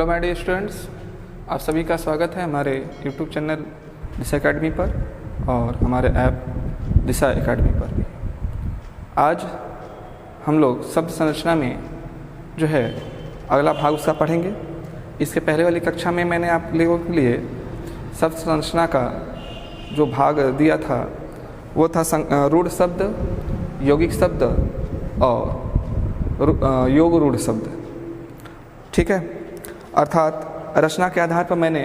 Hello my dear students, आप सभी का स्वागत है हमारे यूट्यूब चैनल दिशा एकेडमी पर और हमारे ऐप दिशा एकेडमी पर भी। आज हम लोग शब्द संरचना में जो है अगला भाग उसका पढ़ेंगे। इसके पहले वाली कक्षा में मैंने आप लोगों के लिए शब्द संरचना का जो भाग दिया था वो था रूढ़ शब्द, यौगिक शब्द और योग रूढ़ शब्द। ठीक है, अर्थात रचना के आधार पर मैंने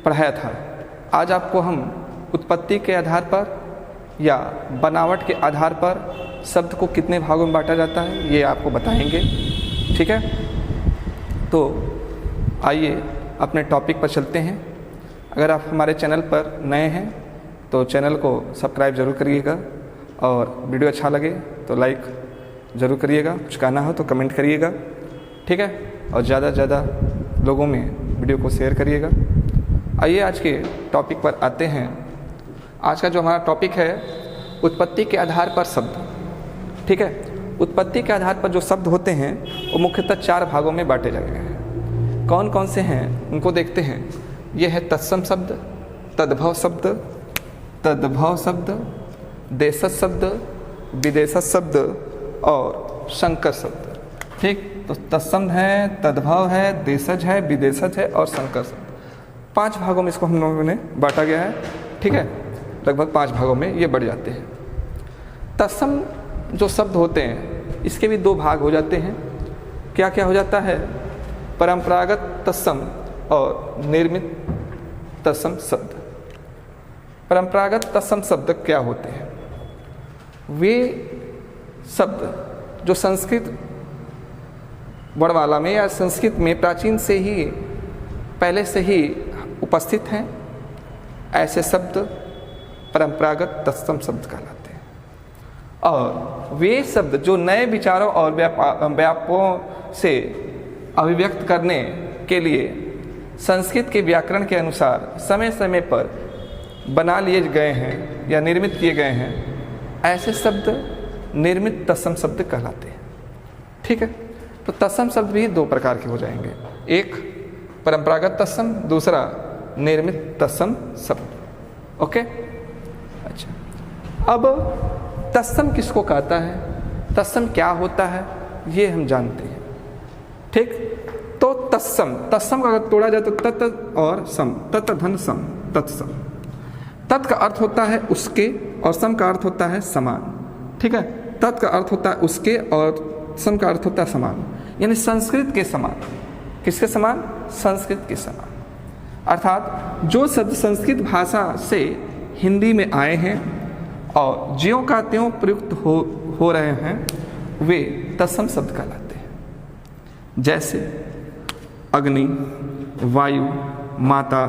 पढ़ाया था। आज आपको हम उत्पत्ति के आधार पर या बनावट के आधार पर शब्द को कितने भागों में बांटा जाता है ये आपको बताएंगे। ठीक है, तो आइए अपने टॉपिक पर चलते हैं। अगर आप हमारे चैनल पर नए हैं तो चैनल को सब्सक्राइब ज़रूर करिएगा और वीडियो अच्छा लगे तो लाइक ज़रूर करिएगा। कुछ कहना हो तो कमेंट करिएगा। ठीक है, और ज़्यादा से ज़्यादा लोगों में वीडियो को शेयर करिएगा। आइए आज के टॉपिक पर आते हैं। आज का जो हमारा टॉपिक है उत्पत्ति के आधार पर शब्द। ठीक है, उत्पत्ति के आधार पर जो शब्द होते हैं वो मुख्यतः 4 भागों में बांटे जाए गए हैं। कौन कौन से हैं उनको देखते हैं। ये है तत्सम शब्द, तद्भव शब्द, तद्भव शब्द, देशज शब्द, विदेशज शब्द और संकर शब्द। ठीक, तो तत्सम है, तद्भव है, देशज है, विदेशज है और संकर शब्द। 5 भागों में इसको हम लोगों ने बांटा गया है। ठीक है, लगभग 5 भागों में ये बढ़ जाते हैं। तत्सम जो शब्द होते हैं इसके भी 2 भाग हो जाते हैं। क्या क्या हो जाता है? परंपरागत तत्सम और निर्मित तत्सम शब्द। परंपरागत तत्सम शब्द क्या होते हैं? वे शब्द जो संस्कृत वर्णमाला में या संस्कृत में प्राचीन से ही पहले से ही उपस्थित हैं, ऐसे शब्द परंपरागत तत्सम शब्द कहलाते हैं। और वे शब्द जो नए विचारों और व्यापकों से अभिव्यक्त करने के लिए संस्कृत के व्याकरण के अनुसार समय समय पर बना लिए गए हैं या निर्मित किए गए हैं, ऐसे शब्द निर्मित तत्सम शब्द कहलाते हैं। ठीक है, तो तत्सम शब्द भी 2 प्रकार के हो जाएंगे। एक परंपरागत तत्सम, दूसरा निर्मित तत्सम शब्द। ओके, अच्छा, अब तत्सम किसको कहता है, तत्सम क्या होता है ये हम जानते हैं। ठीक, तो तत्सम, तत्सम का अगर तोड़ा जाए तो तत् और सम, तत् धन सम, तत्सम। तत् का अर्थ होता है उसके और सम का अर्थ होता है समान। ठीक है, तत् का अर्थ होता है उसके और सम का अर्थ होता है समान, यानी संस्कृत के समान। किसके समान? संस्कृत के समान। अर्थात जो शब्द संस्कृत भाषा से हिंदी में आए हैं और ज्यों का त्यों प्रयुक्त हो रहे हैं वे तत्सम शब्द कहलाते हैं। जैसे अग्नि, वायु, माता,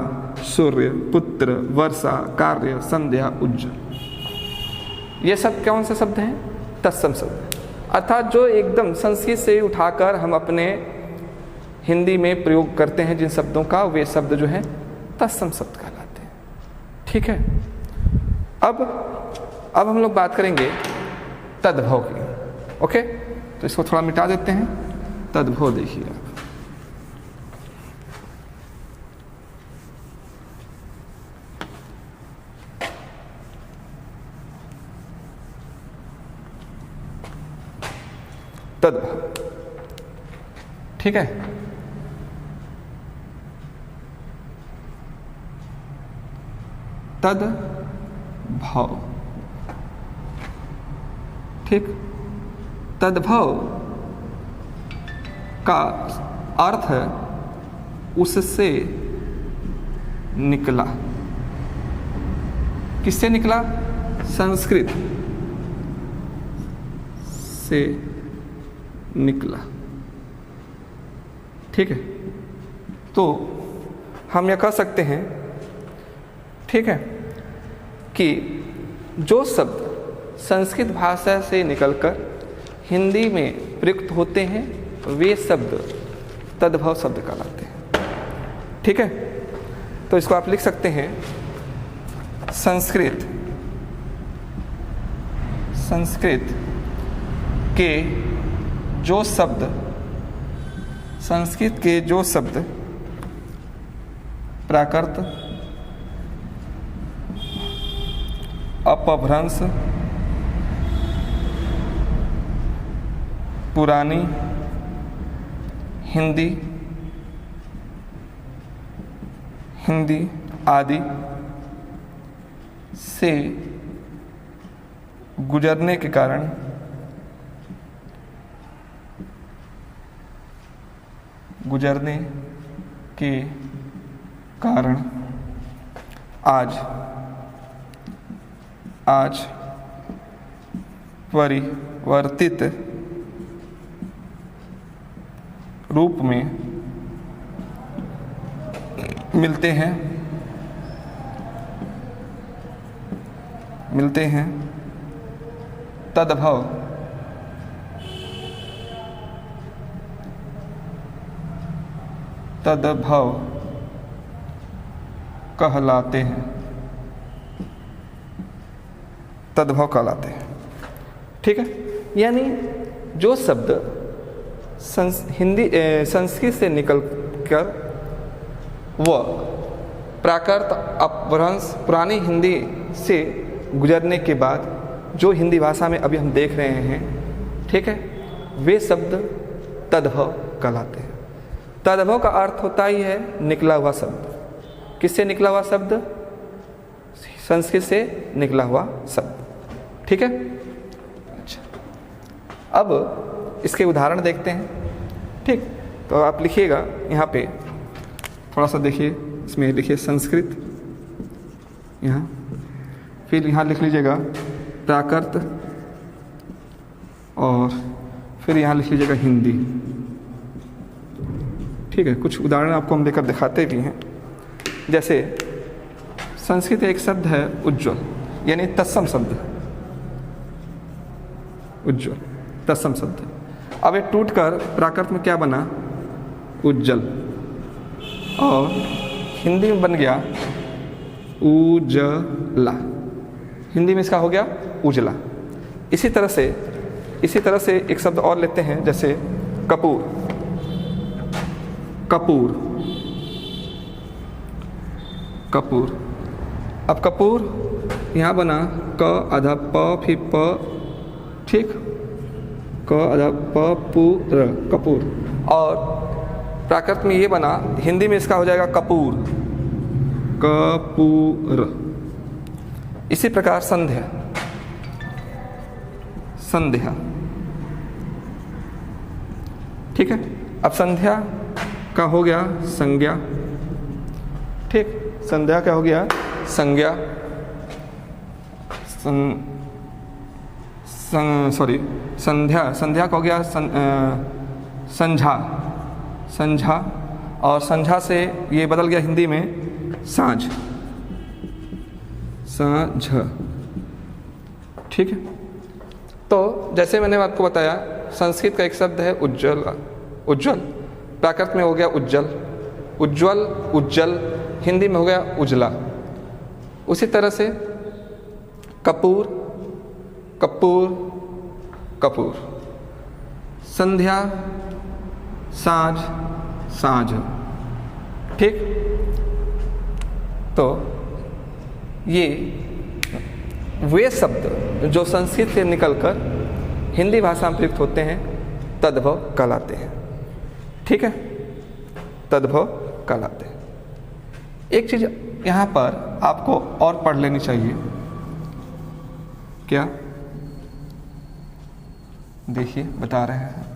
सूर्य, पुत्र, वर्षा, कार्य, संध्या, उज्ज्वल। ये सब कौन से शब्द हैं? तत्सम शब्द। अर्थात जो एकदम संस्कृत से उठाकर हम अपने हिंदी में प्रयोग करते हैं जिन शब्दों का, वे शब्द जो हैं तत्सम शब्द कहलाते हैं। ठीक है, अब हम लोग बात करेंगे तद्भव की। ओके, तो इसको थोड़ा मिटा देते हैं। तद्भव देखिए आप, तद्भव। ठीक है, तद्भव। ठीक, तद्भव का अर्थ है उससे निकला। किससे निकला? संस्कृत से निकला। ठीक है, तो हम यह कह सकते हैं, ठीक है, कि जो शब्द संस्कृत भाषा से निकलकर हिंदी में प्रयुक्त होते हैं वे शब्द तद्भव शब्द कहलाते हैं। ठीक है, तो इसको आप लिख सकते हैं संस्कृत के जो शब्द संस्कृत के जो शब्द प्राकृत, अपभ्रंश, पुरानी हिंदी आदि से गुजरने के कारण आज परिवर्तित रूप में मिलते हैं तद्भव कहलाते हैं। ठीक है, यानी जो शब्द संस्कृत से निकलकर वह प्राकृत, अपभ्रंश, पुरानी हिंदी से गुजरने के बाद जो हिंदी भाषा में अभी हम देख रहे हैं, ठीक है, वे शब्द तद्भव कहलाते हैं। तद्भव का अर्थ होता ही है निकला हुआ शब्द। किससे निकला हुआ शब्द? संस्कृत से निकला हुआ शब्द। ठीक है, अच्छा, अब इसके उदाहरण देखते हैं। ठीक, तो आप लिखिएगा यहाँ पे, थोड़ा सा देखिए, इसमें लिखिए संस्कृत, यहाँ, फिर यहाँ लिख लीजिएगा प्राकृत, और फिर यहाँ लिख लीजिएगा हिंदी। ठीक है, कुछ उदाहरण आपको हम देकर दिखाते भी हैं। जैसे संस्कृत एक शब्द है उज्ज्वल, यानी तत्सम शब्द, उज्ज्वल तत्सम शब्द। अब ये टूटकर प्राकृत में क्या बना? उज्जल, और हिंदी में बन गया उजला। हिंदी में इसका हो गया उजला। इसी तरह से एक शब्द और लेते हैं, जैसे कपूर। अब कपूर यहाँ बना क आधा प, फिर प, ठीक, क आधा प पू र, कपूर। और प्राकृत में ये बना, हिंदी में इसका हो जाएगा कपूर, कपूर। इसी प्रकार संध्या, ठीक है। अब संध्या का हो गया संज्ञा, ठीक, संध्या का हो गया संज्ञा, संध्या का हो गया संझा, और संझा से ये बदल गया हिंदी में साँझ, ठीक है। तो जैसे मैंने आपको बताया, संस्कृत का एक शब्द है उज्ज्वल, प्राकृत में हो गया उज्जल, हिंदी में हो गया उजला। उसी तरह से कपूर, संध्या, साँझ, ठीक। तो ये वे शब्द जो संस्कृत से निकलकर हिंदी भाषा में प्रयुक्त होते हैं, तद्भव कहलाते हैं, ठीक है, तद्भव कहलाते हैं। एक चीज़ यहाँ पर आपको और पढ़ लेनी चाहिए, क्या? देखिए, बता रहे हैं,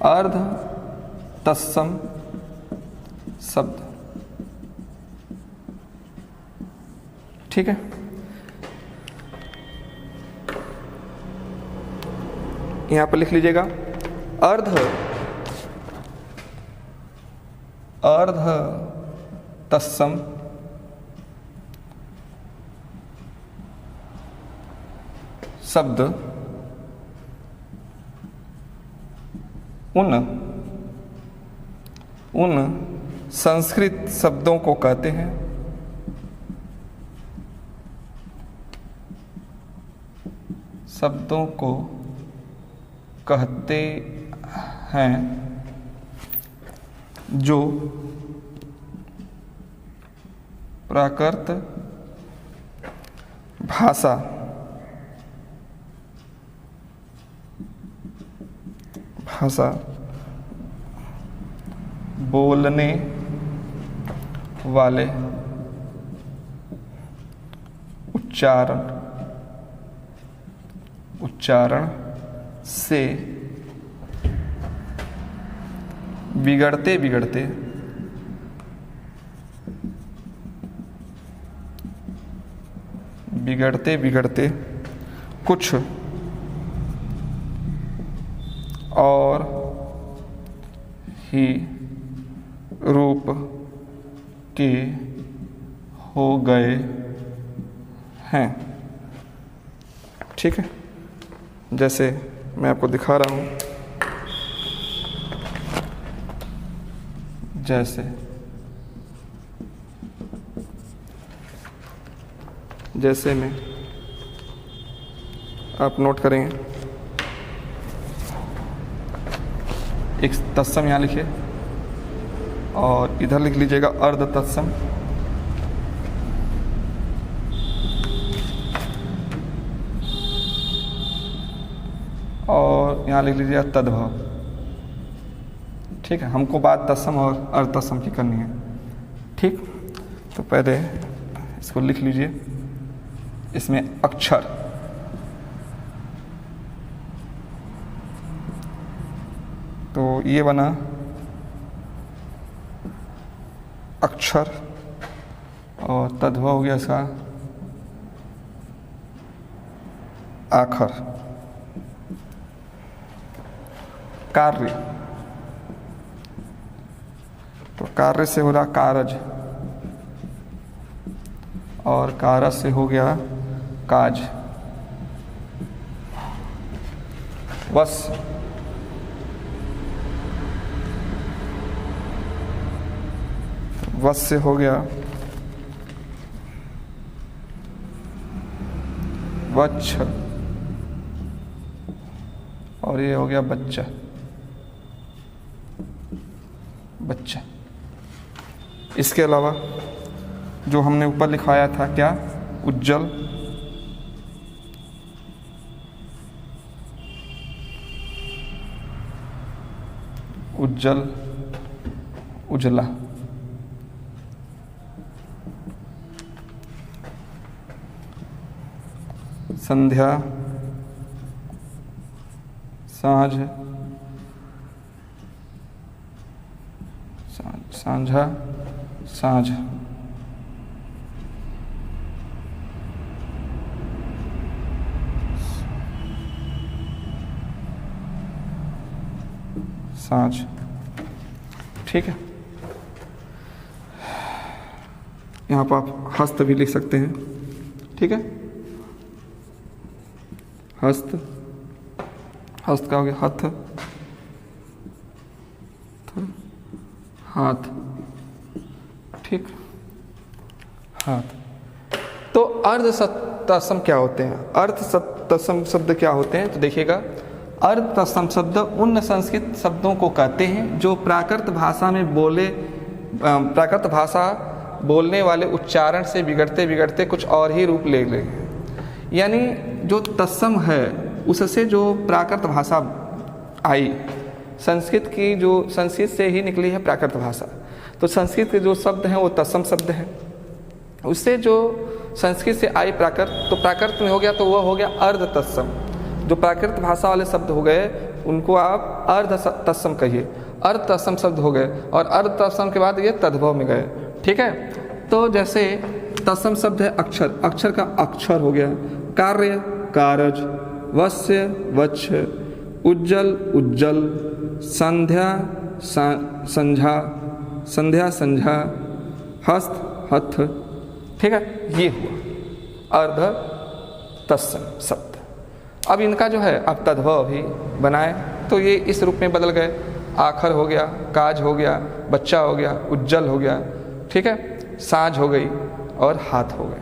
अर्ध तत्सम शब्द, ठीक है। यहां पर लिख लीजिएगा अर्ध तत्सम शब्द उन उन संस्कृत शब्दों को कहते हैं जो प्राकृत भाषा बोलने वाले उच्चारण से बिगड़ते बिगड़ते कुछ और ही रूप के हो गए हैं। ठीक है, जैसे मैं आपको दिखा रहा हूँ, जैसे में आप नोट करेंगे, एक तत्सम यहाँ लिखिए और इधर लिख लीजिएगा अर्ध तत्सम, और यहाँ लिख लीजिएगा तद्भव। ठीक है, हमको बात तत्सम और अर्ध तत्सम की करनी है। ठीक, तो पहले इसको लिख लीजिए। इसमें अक्षर, तो ये बना अक्षर और तद्भव हो गया इसका आखर। कार्य, तो कार्य से हो रहा कारज और कारज से हो गया काज। वश, वश से हो गया वच्छ और ये हो गया बच्चा। इसके अलावा जो हमने ऊपर लिखवाया था क्या, उज्जल, उजला, संध्या, साँझ, सांझा, साँझ। साँझ। ठीक है, यहाँ पर आप हस्त भी लिख सकते हैं। ठीक है, हस्त, हस्त का हो गया हथ, हाथ। ठीक, हाथ। तो अर्ध तत्सम क्या होते हैं, अर्ध तत्सम शब्द क्या होते हैं, तो देखिएगा, अर्ध तत्सम शब्द उन संस्कृत शब्दों को कहते हैं जो प्राकृत भाषा बोलने वाले उच्चारण से बिगड़ते बिगड़ते कुछ और ही रूप ले लें। यानी जो तत्सम है उससे जो प्राकृत भाषा आई, संस्कृत से ही निकली है प्राकृत भाषा, तो संस्कृत के जो शब्द हैं वो तत्सम शब्द हैं। उससे जो संस्कृत से आई प्राकृत, तो प्राकृत में हो गया तो वह हो गया अर्ध तत्सम। जो प्राकृत भाषा वाले शब्द हो गए उनको आप अर्ध तत्सम कहिए, अर्ध तत्सम शब्द हो गए, और अर्ध तत्सम के बाद ये तद्भव में गए। ठीक है, तो जैसे तत्सम शब्द है अक्षर, अक्षर का अक्षर हो गया, कार्य, कारज, वश्य, वच्छ, उज्जल, उज्जल, संध्या, संझा, संध्या, संझा, हस्त, हथ। ठीक है, ये हुआ अर्ध तत्सम शब्द। अब इनका जो है आप तद्भव भी बनाए तो ये इस रूप में बदल गए। आखर हो गया, काज हो गया, बच्चा हो गया, उज्जवल हो गया, ठीक है, साँझ हो गई और हाथ हो गए।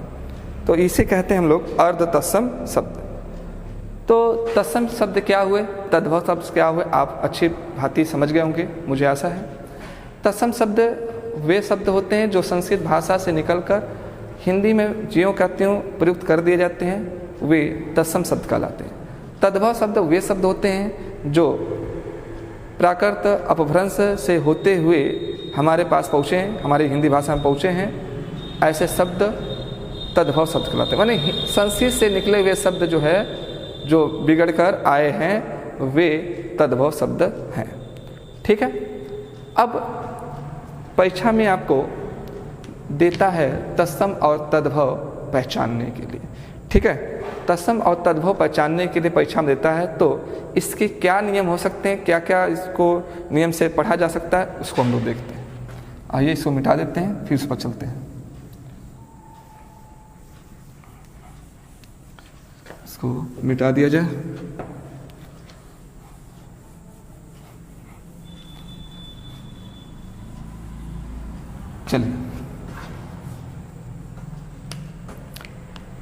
तो इसे कहते हैं हम लोग अर्ध तत्सम शब्द। तो तत्सम शब्द क्या हुए, तद्भव शब्द क्या हुए, आप अच्छी भांति समझ गए होंगे, मुझे आशा है। तत्सम शब्द वे शब्द होते हैं जो संस्कृत भाषा से निकलकर हिंदी में ज्यों का त्यों प्रयुक्त कर दिए जाते हैं, वे तत्सम शब्द कहलाते हैं। तद्भव शब्द वे शब्द होते हैं जो प्राकृत अपभ्रंश से होते हुए हमारे पास पहुँचे हैं, हमारी हिंदी भाषा में पहुँचे हैं, ऐसे शब्द तद्भव शब्द कहलाते हैं। माने संस्कृत से निकले हुए शब्द जो है, जो बिगड़ कर आए हैं, वे तद्भव शब्द हैं। ठीक है। अब परीक्षा में आपको देता है तत्सम और तद्भव पहचानने के लिए। ठीक है, तत्सम और तद्भव पहचानने के लिए परीक्षा में देता है, तो इसके क्या नियम हो सकते हैं, क्या क्या इसको नियम से पढ़ा जा सकता है, उसको हम लोग देखते हैं। आइए इसको मिटा देते हैं, फिर उस पर चलते हैं। इसको मिटा दिया जाए। चलिए,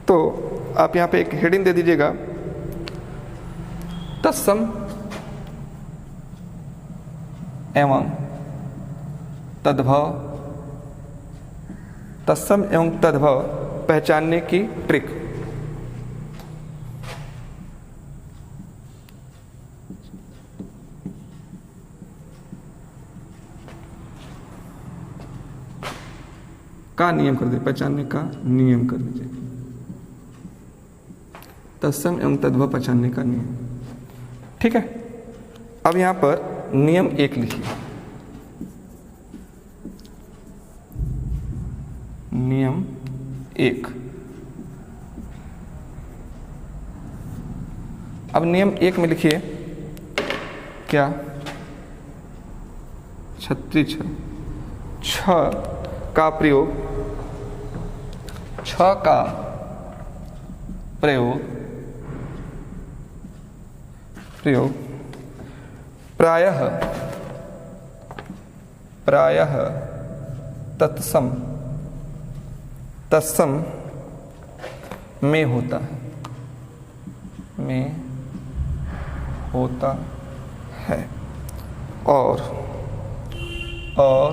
तो आप यहाँ पे एक हेडिंग दे दीजिएगा, तत्सम एवं तद्भव, तत्सम एवं तद्भव पहचानने की ट्रिक। का नियम कर दे, पहचानने का नियम कर दीजिए, तत्सम एवं तद्भव पहचानने का नियम। ठीक है। अब यहां पर नियम 1 लिखिए। नियम 1। अब नियम 1 में लिखिए क्या, छत्री छ का प्रयोग, छ का प्रयोग प्रायः तत्सम में होता है, और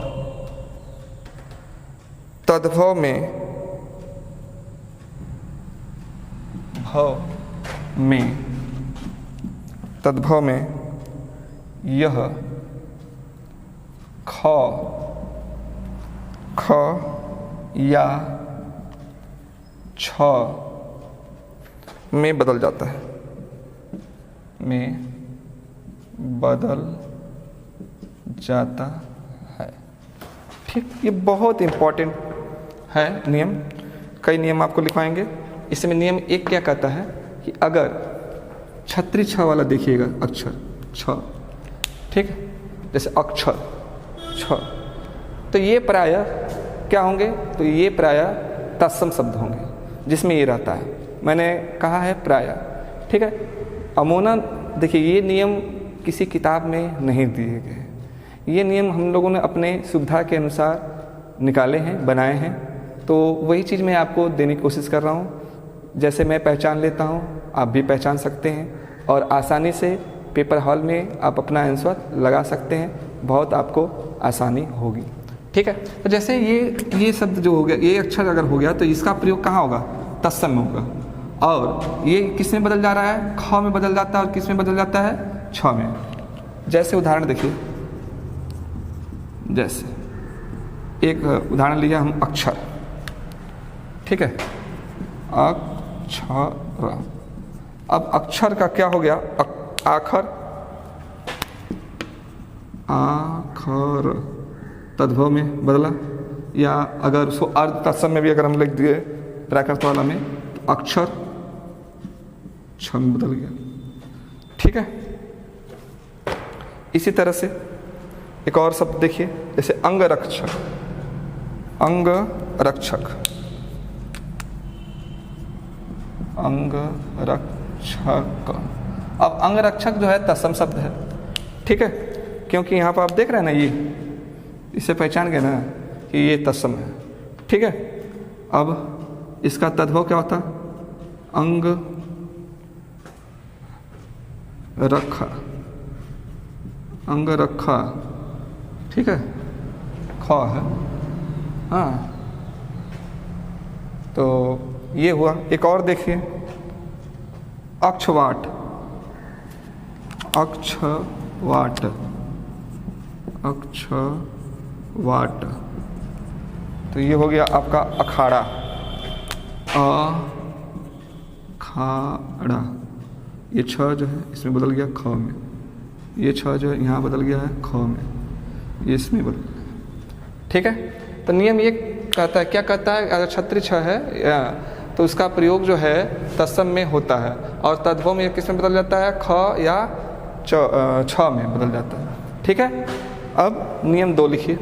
तद्भव में यह ख या छ में बदल जाता है, ठीक। ये बहुत इंपॉर्टेंट है नियम। कई नियम आपको लिखवाएंगे। इसमें नियम 1 क्या कहता है कि अगर छत्री छ वाला देखिएगा अक्षर छ, ठीक है, जैसे अक्षर छ, तो ये प्रायः क्या होंगे, तो ये प्रायः तत्सम शब्द होंगे जिसमें ये रहता है। मैंने कहा है प्रायः, ठीक है। अमूमन देखिए, ये नियम किसी किताब में नहीं दिए गए, ये नियम हम लोगों ने अपने सुविधा के अनुसार निकाले हैं, बनाए हैं। तो वही चीज़ मैं आपको देने की कोशिश कर रहा हूँ। जैसे मैं पहचान लेता हूँ, आप भी पहचान सकते हैं और आसानी से पेपर हॉल में आप अपना आंसर लगा सकते हैं, बहुत आपको आसानी होगी। ठीक है। तो जैसे ये शब्द जो हो गया, ये अक्षर अगर हो गया, तो इसका प्रयोग कहाँ होगा, तत्सम में होगा। और ये किस में बदल जा रहा है, ख में बदल जाता है, और किस में बदल जाता है, छ में। जैसे उदाहरण देखिए, जैसे एक उदाहरण लिया हम अक्षर, ठीक है, अक्षर। अब अक्षर का क्या हो गया, आखर तद्भव में बदला, या अगर उसको अर्ध तत्सम में भी अगर हम लिख दिए प्राकृत वाला में, तो अक्षर छ में बदल गया। ठीक है। इसी तरह से एक और शब्द देखिए, जैसे अंगरक्षक, अंगरक्षक, अंगरक्षक। अब अंगरक्षक जो है तत्सम शब्द है, ठीक है। क्योंकि यहाँ पर आप देख रहे हैं ना, ये इसे पहचान गए ना कि ये तत्सम है। ठीक है, अब इसका तद्भव क्या होता? अंग रखा, अंग रखा। ठीक है, ख है। हाँ, तो ये हुआ। एक और देखिए, अक्षवाट, अक्षवाट, अक्षवाट। तो ये हो गया आपका अखाड़ा, अखाड़ा। ये छ जो है इसमें बदल गया ख में, ये छ जो है यहाँ बदल गया है ख में, ये इसमें बदल गया। ठीक है, तो नियम ये कहता है, क्या कहता है? अगर छत्री छ है तो उसका प्रयोग जो है तत्सम में होता है, और तद्भव में किस में बदल जाता है? ख या छ में बदल जाता है। ठीक है, अब नियम 2 लिखिए।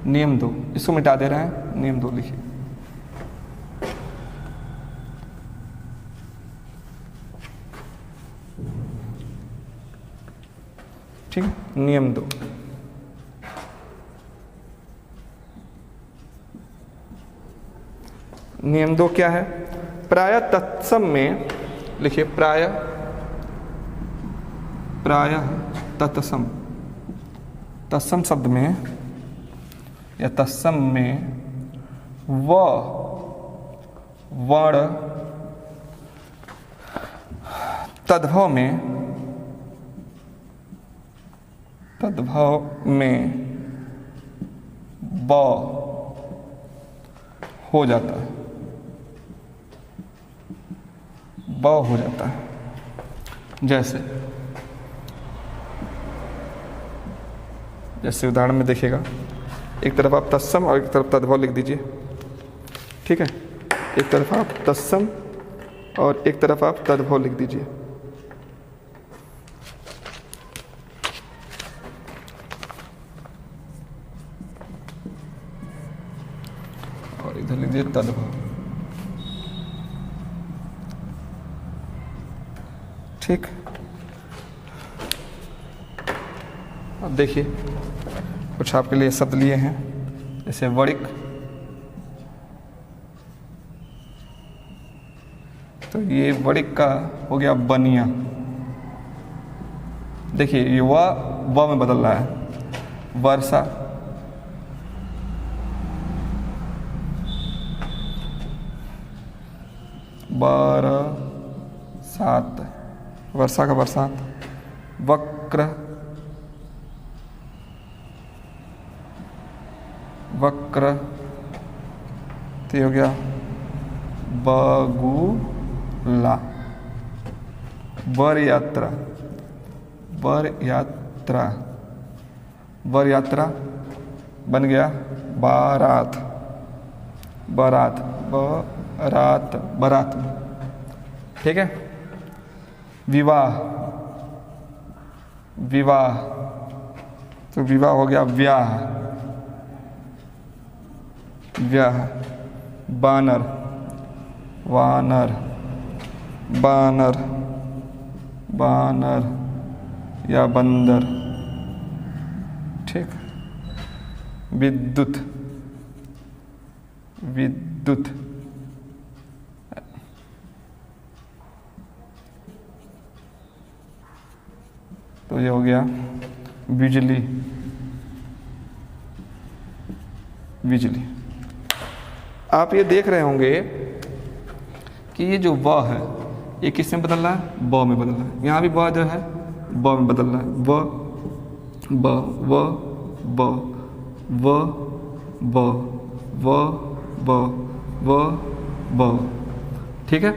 नियम 2, इसको मिटा दे रहे हैं, नियम 2 लिखिए। ठीक है, नियम 2। नियम 2 क्या है? प्राय तत्सम में लिखिए, प्राय, प्रायः तत्सम, तत्सम शब्द में या तत्सम में व वर्ण तद्भव में, तद्भव में ब हो जाता है, ब हो जाता है। जैसे जैसे उदाहरण में देखिएगा, एक तरफ आप तत्सम और एक तरफ तद्भव लिख दीजिए। ठीक है, एक तरफ आप तत्सम और एक तरफ आप तद्भव लिख दीजिए। और इधर लिख दीजिए तद्भव। ठीक, अब देखिए कुछ आपके लिए शब्द लिए हैं, जैसे वणिक। तो ये वणिक का हो गया बनिया। देखिए ये व में बदल रहा है। वर्षा, बरसात, वर्षा का बरसात। वक्र, वक्र। तो हो गया बगुला। वर यात्रा, वर यात्रा, वर यात्रा बन गया बारात, बारात, बारात, बारात। ठीक है, विवाह, विवाह। तो विवाह हो गया व्याह, व्याह। बानर, वानर, बानर, बानर या बंदर। ठीक, विद्युत, विद्युत। तो ये हो गया बिजली, बिजली। आप ये देख रहे होंगे कि ये जो व है ये किस में बदल रहा है? ब में बदल रहा है। यहाँ भी ब जो है ब में बदल रहा है। व ब व ब व ब व ब व ब। ठीक है,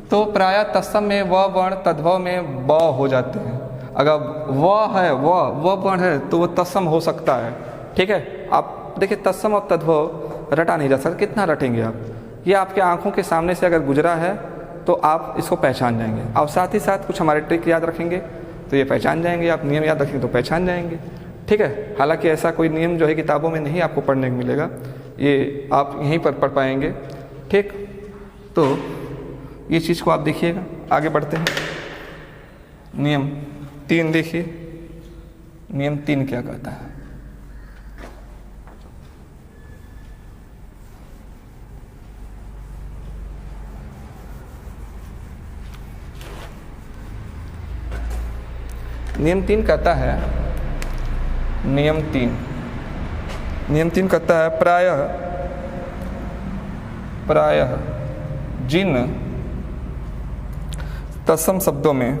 तो प्रायः तत्सम में व वर्ण तद्भव में ब हो जाते हैं। अगर व है, व वर्ण है तो वो तत्सम हो सकता है। ठीक है, आप देखिए तत्सम और तद्भव रटा नहीं जा सकता। कितना रटेंगे आप? ये आपके आंखों के सामने से अगर गुजरा है तो आप इसको पहचान जाएंगे। और साथ ही साथ कुछ हमारे ट्रिक याद रखेंगे तो ये पहचान जाएंगे। आप नियम याद रखेंगे तो पहचान जाएंगे। ठीक है, हालांकि ऐसा कोई नियम जो है किताबों में नहीं आपको पढ़ने को मिलेगा, ये आप यहीं पर पढ़ पाएंगे। ठीक, तो ये चीज़ को आप देखिएगा। आगे बढ़ते हैं। नियम 3 देखिए। नियम 3 क्या कहता है? नियम 3 कहता है, नियम 3 कहता है प्रायः जिन तत्सम शब्दों में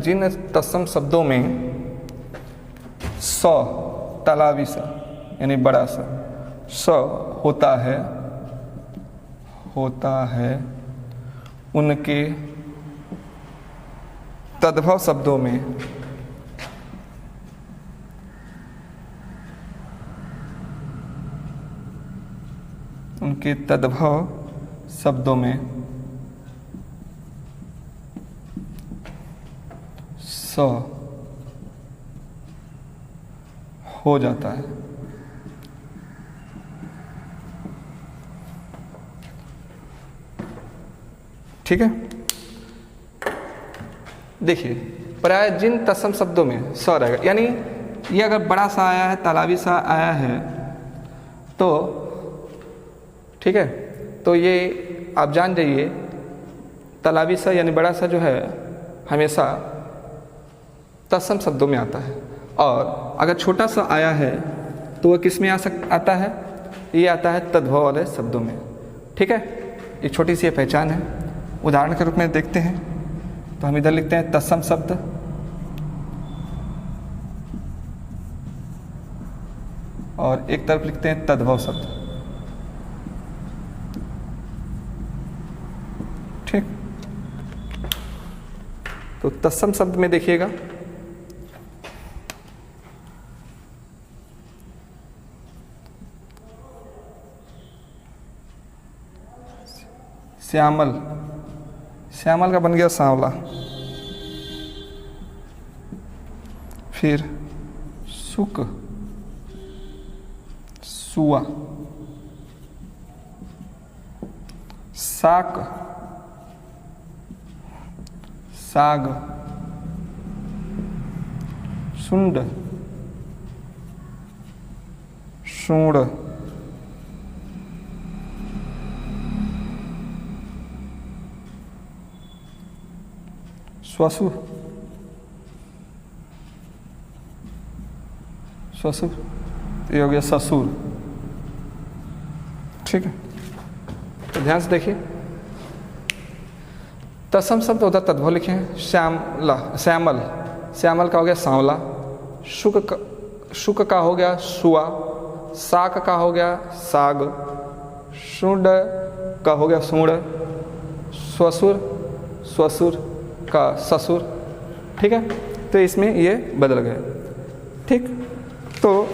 जिन तत्सम शब्दों में स तालाबी सा यानी बड़ा सा स होता है उनके तद्भव शब्दों में स हो जाता है। ठीक है, देखिए प्राय जिन तत्सम शब्दों में स रहेगा, यानी ये अगर बड़ा सा आया है, तालाबी सा आया है, तो ठीक है, तो ये आप जान जाइए तालाबी सा यानी बड़ा सा जो है हमेशा तत्सम शब्दों में आता है, और अगर छोटा सा आया है तो वह किस में आता है? ये आता है तद्भव वाले शब्दों में। ठीक है, एक छोटी सी पहचान है। उदाहरण के रूप में देखते हैं तो हम इधर लिखते हैं तत्सम शब्द, और एक तरफ लिखते हैं तद्भव शब्द। ठीक, तो तत्सम शब्द में देखिएगा श्यामल का बन गया सांवला, फिर सुक सुआ, साक साग, सुंड सूंड, श्वसुर ये हो गया ससुर। ठीक है, तो ध्यान से देखिए तत्सम शब्द उधर तद्भव लिखे हैं। श्यामल का हो गया सांवला, शुक का हो गया सुआ, साक का हो गया साग, सूंड का हो गया सूंड, स्वसुर का ससुर। ठीक है, तो इसमें ये बदल गए। ठीक, तो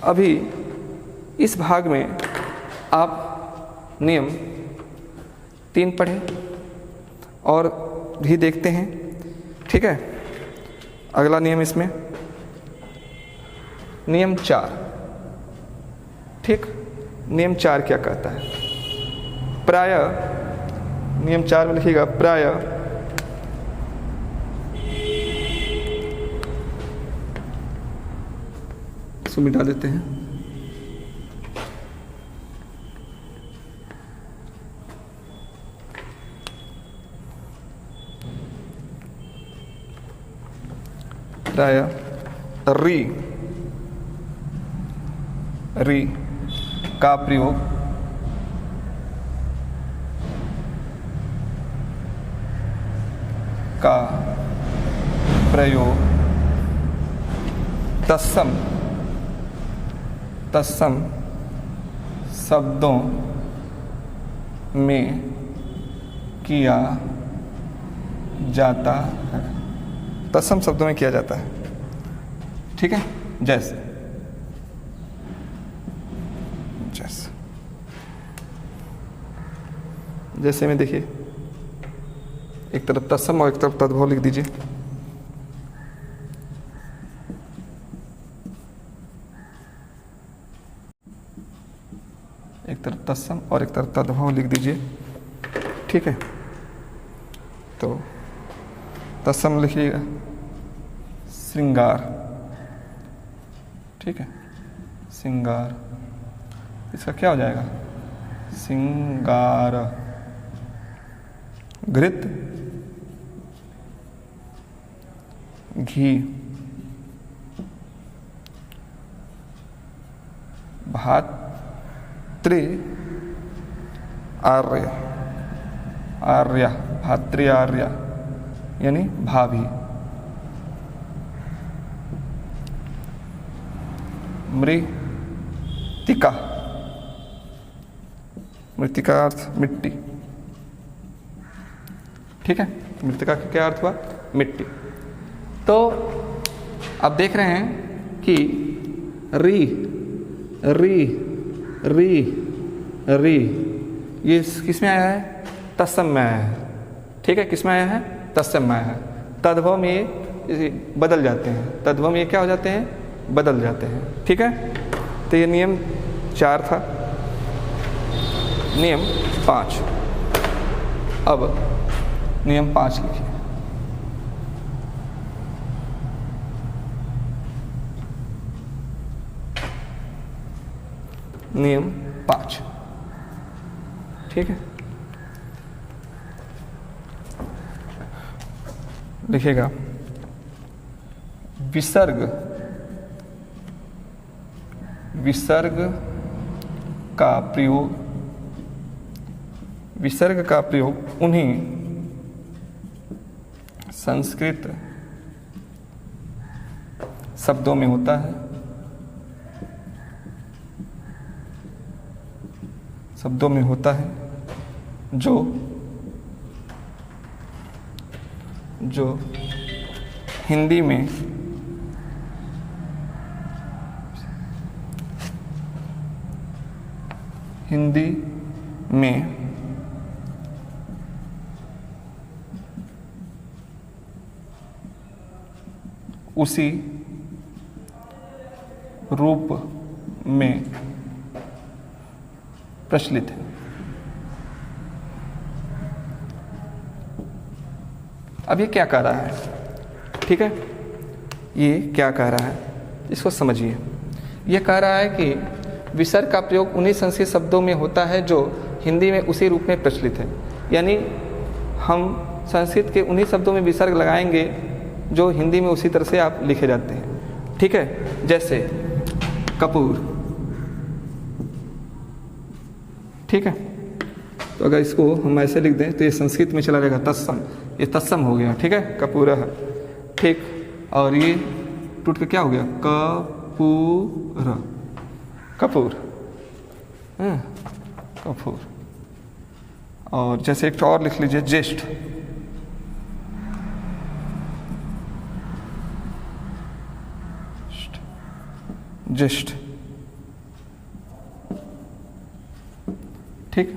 अभी इस भाग में आप नियम 3 पढ़े और भी देखते हैं। ठीक है, अगला नियम इसमें नियम 4। ठीक, नियम 4 क्या कहता है? प्रायः नियम 4 में लिखिएगा प्रायः इसको मिटा देते हैं। प्रायः री का प्रयोग तत्सम शब्दों में किया जाता है। तत्सम शब्दों में किया जाता है। ठीक है, जैसे में देखिए एक तरफ तत्सम और एक तरफ तद्भव लिख दीजिए। तत्सम और एक तरफ तद्भव लिख दीजिए। ठीक है, तो तत्सम लिखिएगा श्रृंगार। ठीक है, श्रृंगार, इसका क्या हो जाएगा? श्रृंगार। घृत घी। भातृ आर्य। आर्य, भातृ आर्य यानी भाभी। मृत्तिका। मृत्तिका अर्थ मिट्टी। ठीक है, मृत्तिका का क्या अर्थ हुआ? मिट्टी। तो आप देख रहे हैं कि री री री री ये किस में आया है? तत्सम में आया है। ठीक है, किस में आया है? तत्सम में आया है। तद्भव में ये बदल जाते हैं, तद्भव में ये क्या हो जाते हैं? बदल जाते हैं। ठीक है, तो ये नियम 4 था। नियम 5, अब नियम 5 लिखिए। नियम 5, ठीक है, लिखिएगा। विसर्ग, विसर्ग का प्रयोग, विसर्ग का प्रयोग उन्हीं संस्कृत शब्दों में होता है, शब्दों में होता है जो हिंदी में उसी रूप में प्रचलित है। अब ये क्या कह रहा है? ठीक है, ये क्या कह रहा है इसको समझिए। ये कह रहा है कि विसर्ग का प्रयोग उन्हीं संस्कृत शब्दों में होता है जो हिंदी में उसी रूप में प्रचलित है। यानी हम संस्कृत के उन्हीं शब्दों में विसर्ग लगाएंगे जो हिंदी में उसी तरह से आप लिखे जाते हैं। ठीक है, जैसे कपूर। ठीक है, तो अगर इसको हम ऐसे लिख दें तो ये संस्कृत में चला जाएगा तत्सम, ये तत्सम हो गया। ठीक है, कपूरः। ठीक, और ये टूट के क्या हो गया? कपूर, कपूर, कपूर। और जैसे एक और लिख लीजिए, ज्येष्ठ। ज्येष्ठ। ठीक,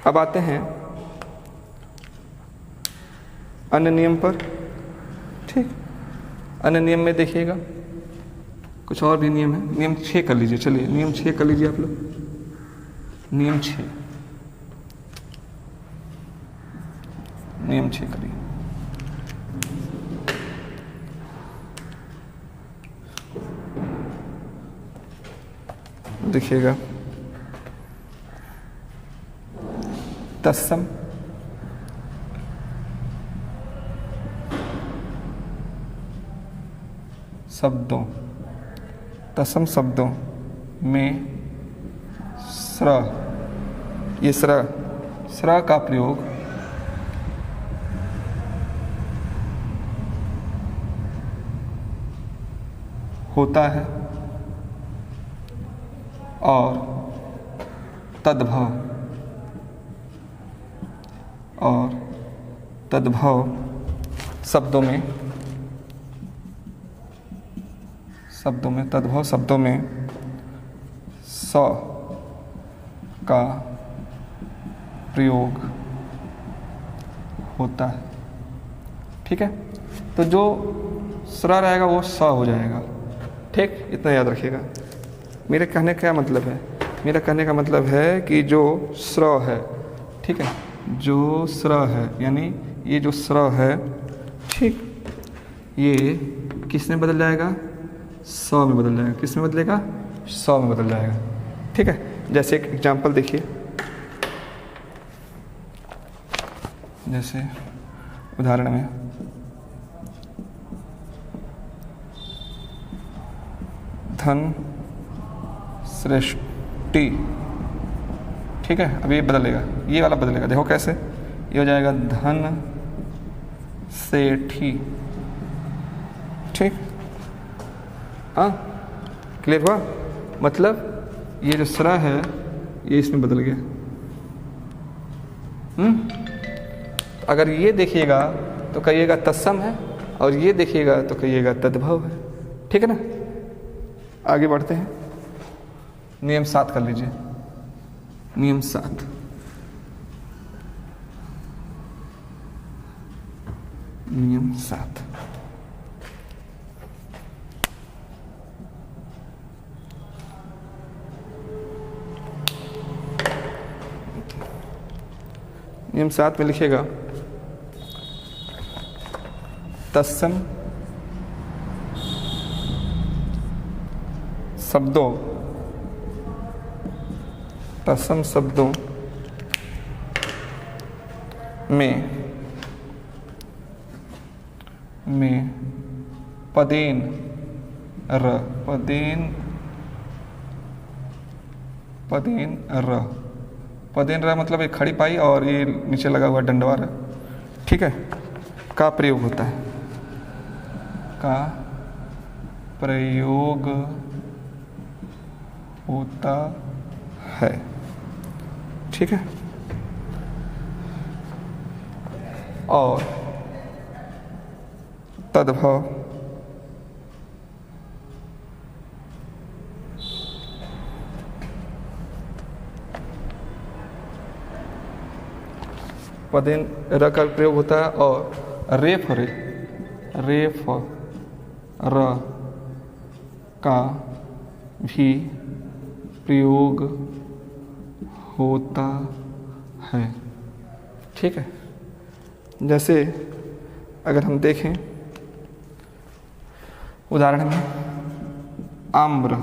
अब आते हैं अन्य नियम पर। ठीक, अन्य नियम में देखिएगा कुछ और भी नियम है। नियम 6 कर लीजिए। चलिए नियम 6 कर लीजिए आप लोग। नियम 6, नियम 6 करिए। देखिएगा, तत्सम शब्दों, तत्सम शब्दों में स्र, ये स्र का प्रयोग होता है और तद्भव शब्दों में तद्भव शब्दों में स का प्रयोग होता है। ठीक है, तो जो स्र रहेगा वो स हो जाएगा। ठीक, इतना याद रखिएगा। मेरे कहने का क्या मतलब है मेरा कहने का मतलब है कि जो स्र है, ठीक है, जो स्र है यानी ये जो स्र है, ठीक, ये किस में बदल जाएगा? स में बदल जाएगा। किस में बदलेगा? स में बदल जाएगा। ठीक है, जैसे एक एग्जाम्पल देखिए, जैसे उदाहरण में धन सृष्टि, ठीक है, अभी ये बदलेगा, ये वाला बदलेगा, देखो कैसे, ये हो जाएगा धन सेठी। ठीक, हाँ, क्लियर हुआ? मतलब ये जो सरा है ये इसमें बदल गया। अगर ये देखिएगा तो कहिएगा तत्सम है, और ये देखिएगा तो कहिएगा तद्भव है। ठीक है ना? आगे बढ़ते हैं। नियम 7 कर लीजिए। नियम 7, नियम 7, नियम 7 में लिखिएगा तत्सम शब्दों, तत्सम शब्दों में पदेन र, पदेन र, पदेन र मतलब एक खड़ी पाई और ये नीचे लगा हुआ डंडवार, ठीक है, का प्रयोग होता है, का प्रयोग होता है। ठीक है, और तद्भव पदेन र का प्रयोग होता है, और रेफ र का भी प्रयोग होता है। ठीक है, जैसे अगर हम देखें उदाहरण में आम्र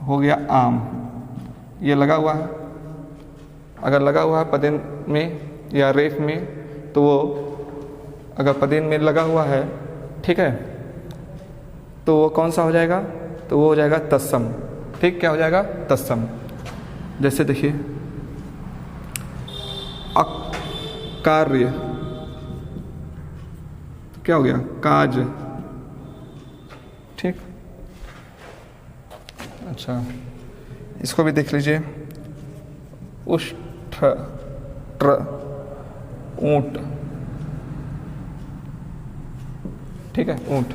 हो गया आम, ये लगा हुआ है, अगर लगा हुआ है पदेन में या रेफ में, तो वो अगर पदेन में लगा हुआ है, ठीक है, तो वो कौन सा हो जाएगा? तो वो हो जाएगा तत्सम। ठीक, क्या हो जाएगा? तत्सम। जैसे देखिए अकार्य, क्या हो गया? काज। ठीक, अच्छा, इसको भी देख लीजिए, उष्ठ ट्र ऊंट, ठीक है, ऊंट।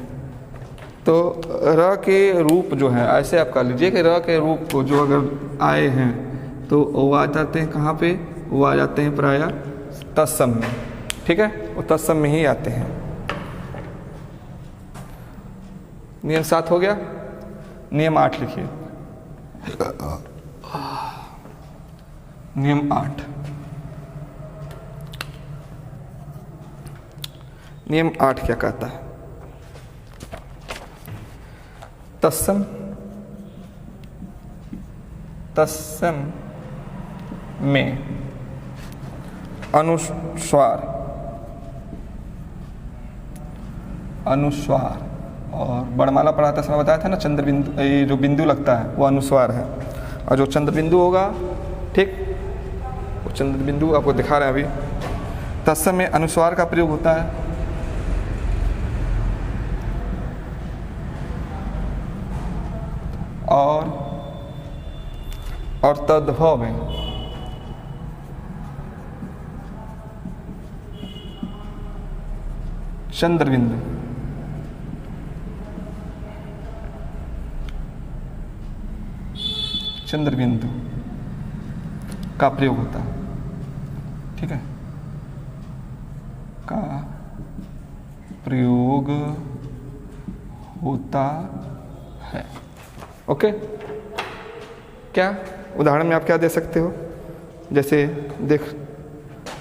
तो र के रूप जो है, ऐसे आप कर लीजिए कि र के रूप को जो अगर आए हैं तो वो आ जाते हैं कहाँ पे? वो आ जाते हैं प्रायः तत्सम में। ठीक है, वो तत्सम में ही आते हैं। नियम 7 हो गया। नियम 8 लिखिए। नियम 8, नियम 8 क्या कहता है? तत्सम में अनुस्वार और वर्णमाला पढ़ाते समय बताया था ना, चंद्र बिंदु, ये जो बिंदु लगता है वो अनुस्वार है, और जो चंद्र बिंदु होगा, ठीक, वो चंद्र बिंदु आपको दिखा रहे हैं अभी। तत्सम में अनुस्वार का प्रयोग होता है, और तद्भव में चंद्र बिंदु का प्रयोग होता है। ठीक है, का प्रयोग होता है। ओके, क्या उदाहरण में आप क्या दे सकते हो? जैसे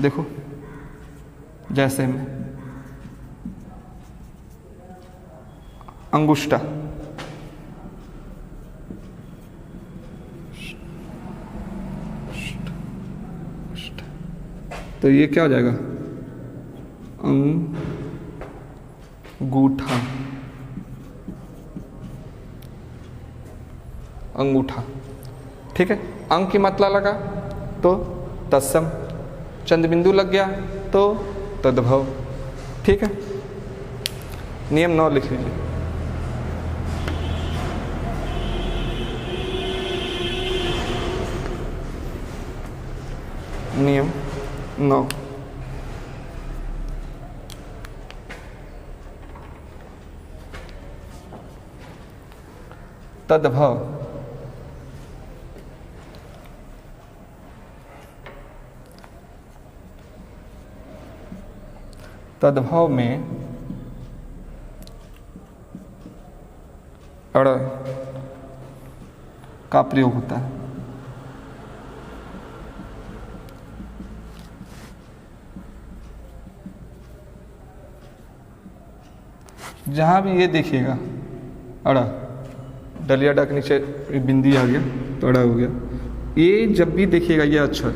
देखो जैसे में अंगुष्ठा, तो ये क्या हो जाएगा? अंगूठा, अंगूठा। ठीक है, अंग की मात्रा लगा तो तत्सम, चंद्र बिंदु लग गया तो तद्भव। ठीक है, नियम 9 लिख लीजिए। नियम 9, तद्भव तद्भव में अड़ का प्रयोग होता है। जहां भी ये देखिएगा अड़, डलिया डा के नीचे बिंदी आ गया तो अड़ा हो गया। ये जब भी देखिएगा ये अक्षर,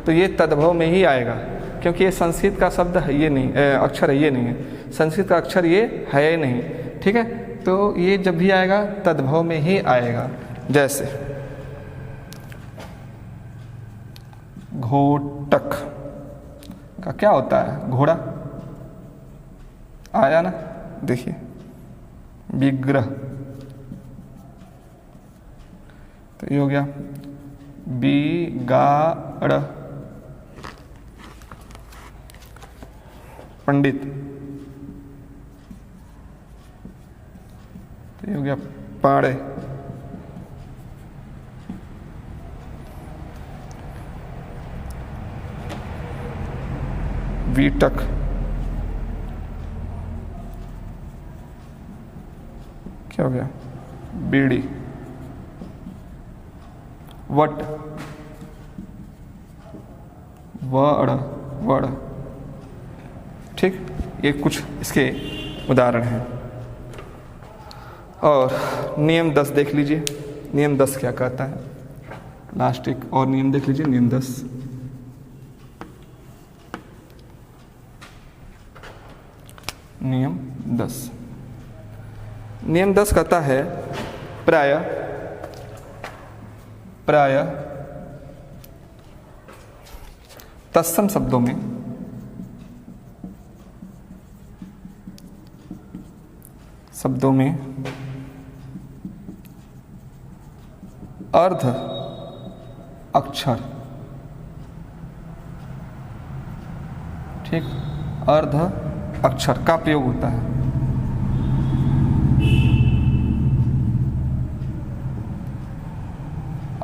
तो ये तद्भव में ही आएगा, क्योंकि ये संस्कृत का शब्द है, ये नहीं अक्षर है, ये नहीं है संस्कृत का अक्षर, ये है नहीं। ठीक है, तो ये जब भी आएगा तद्भव में ही आएगा। जैसे घोटक का क्या होता है? घोड़ा आया ना, देखिए विग्रह, तो ये हो गया बिगाड़, पंडित, तो ये हो गया पाड़े, वीटक, क्या हो गया? बीड़ी, वट, वड़। ठीक, ये कुछ इसके उदाहरण हैं। और नियम 10 देख लीजिए। नियम 10 क्या कहता है? लास्ट एक और नियम देख लीजिए, नियम 10। नियम 10, नियम 10 कहता है प्राय तत्सम शब्दों में अर्ध अक्षर, ठीक, अर्ध अक्षर का प्रयोग होता है।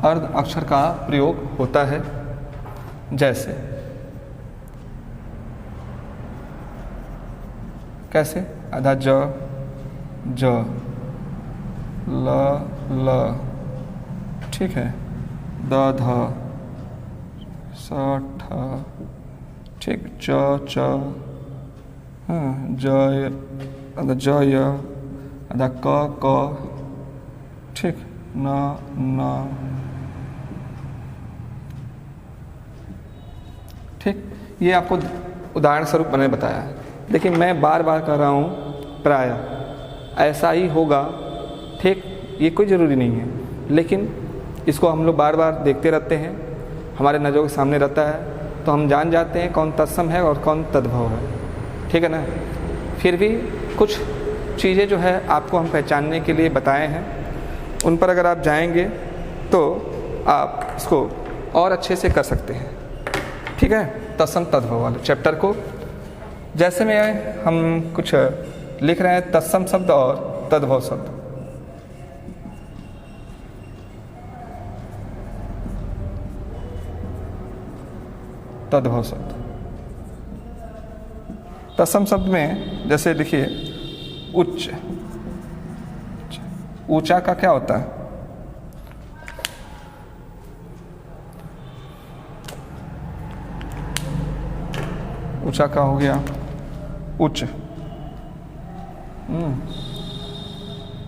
अर्ध अक्षर का प्रयोग होता है। जैसे कैसे? आधा ज ल, ठीक है, द ध स ठ, ठीक, च हाँ, जय, आधा जय, आधा क, ठीक, न, ठीक। ये आपको उदाहरण स्वरूप मैंने बताया। देखिए मैं बार बार कर रहा हूँ प्राय, ऐसा ही होगा, ठीक, ये कोई ज़रूरी नहीं है, लेकिन इसको हम लोग बार बार देखते रहते हैं, हमारे नज़रों के सामने रहता है, तो हम जान जाते हैं कौन तत्सम है और कौन तद्भव है। ठीक है ना? फिर भी कुछ चीज़ें जो है आपको हम पहचानने के लिए बताए हैं, उन पर अगर आप जाएंगे तो आप इसको और अच्छे से कर सकते हैं। ठीक है, तत्सम तद्भव वाले चैप्टर को जैसे में हम कुछ लिख रहे हैं, तत्सम शब्द और तद्भव शब्द। तद्भव शब्द, तत्सम शब्द में जैसे लिखिए उच्च, ऊंचा का क्या होता है? ऊंचा का हो गया उच्च,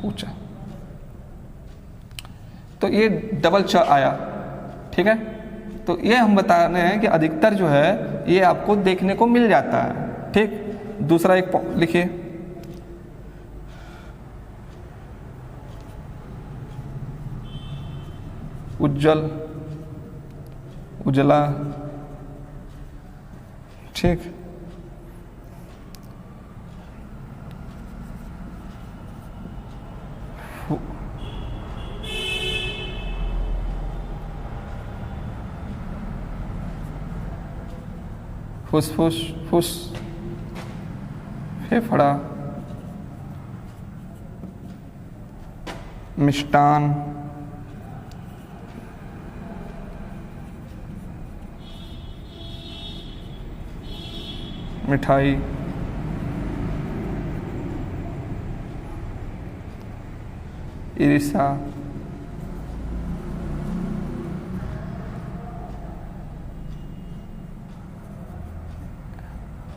ऊंचा। तो ये डबल च आया, ठीक है। तो ये हम बता रहे हैं कि अधिकतर जो है ये आपको देखने को मिल जाता है, ठीक। दूसरा एक लिखिए, उज्जवल, उजला, ठीक। फुसफुस, फुस, फेफड़ा, मिष्टान, मिठाई, ईर्ष्या,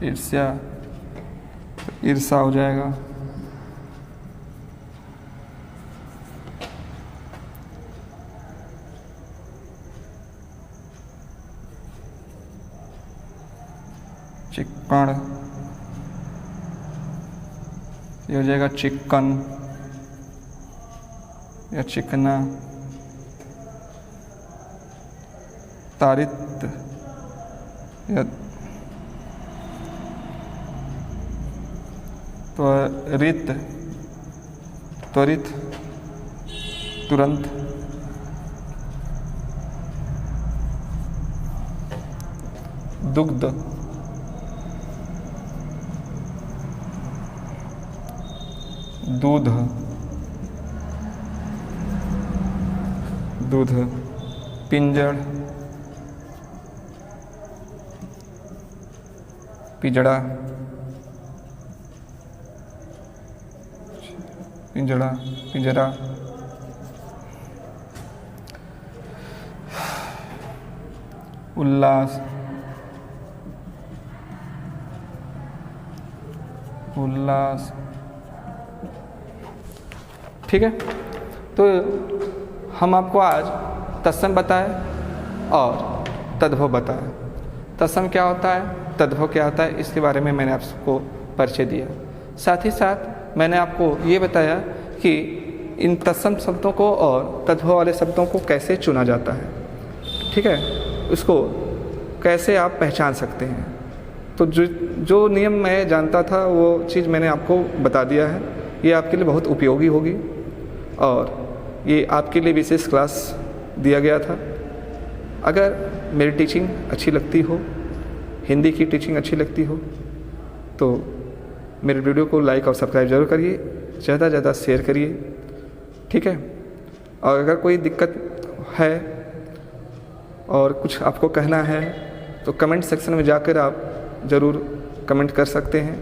ईर्ष्या, ईर्ष्या हो जाएगा। चिक्कण, ये हो जाएगा चिकन या चिकना। तारित या त्वरित, त्वरित, तुरंत, दुग्ध, दूध, दूध, पिंजड़, पिंजड़ा, पिंजड़ा, पिंजरा, उल्लास, उल्लास, ठीक है। तो हम आपको आज तत्सम बताए और तद्भव बताए। तत्सम क्या होता है, तद्भव क्या होता है, इसके बारे में मैंने आपको परिचय दिया। साथ ही साथ मैंने आपको ये बताया कि इन तत्सम शब्दों को और तद्भव वाले शब्दों को कैसे चुना जाता है, ठीक है, उसको कैसे आप पहचान सकते हैं। तो जो नियम मैं जानता था वो चीज़ मैंने आपको बता दिया है। ये आपके लिए बहुत उपयोगी होगी और ये आपके लिए विशेष क्लास दिया गया था। अगर मेरी टीचिंग अच्छी लगती हो, हिंदी की टीचिंग अच्छी लगती हो, तो मेरे वीडियो को लाइक और सब्सक्राइब जरूर करिए, ज़्यादा से ज़्यादा शेयर करिए, ठीक है। और अगर कोई दिक्कत है और कुछ आपको कहना है तो कमेंट सेक्शन में जाकर आप ज़रूर कमेंट कर सकते हैं।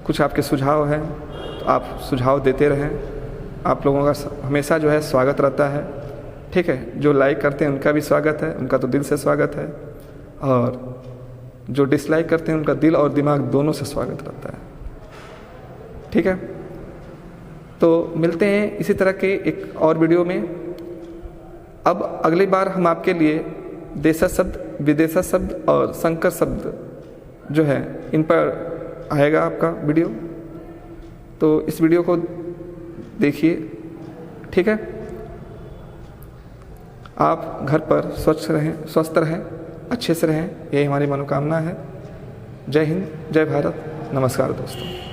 कुछ आपके सुझाव हैं तो आप सुझाव देते रहें। आप लोगों का हमेशा जो है स्वागत रहता है, ठीक है। जो लाइक करते हैं उनका भी स्वागत है, उनका तो दिल से स्वागत है, और जो डिसलाइक करते हैं उनका दिल और दिमाग दोनों से स्वागत रहता है, ठीक है। तो मिलते हैं इसी तरह के एक और वीडियो में। अब अगली बार हम आपके लिए देशज शब्द, विदेशज शब्द और संकर शब्द जो है इन पर आएगा आपका वीडियो। तो इस वीडियो को देखिए, ठीक है। आप घर पर स्वस्थ रहें, अच्छे से रहें, यही हमारी मनोकामना है। जय हिंद, जय भारत, नमस्कार दोस्तों।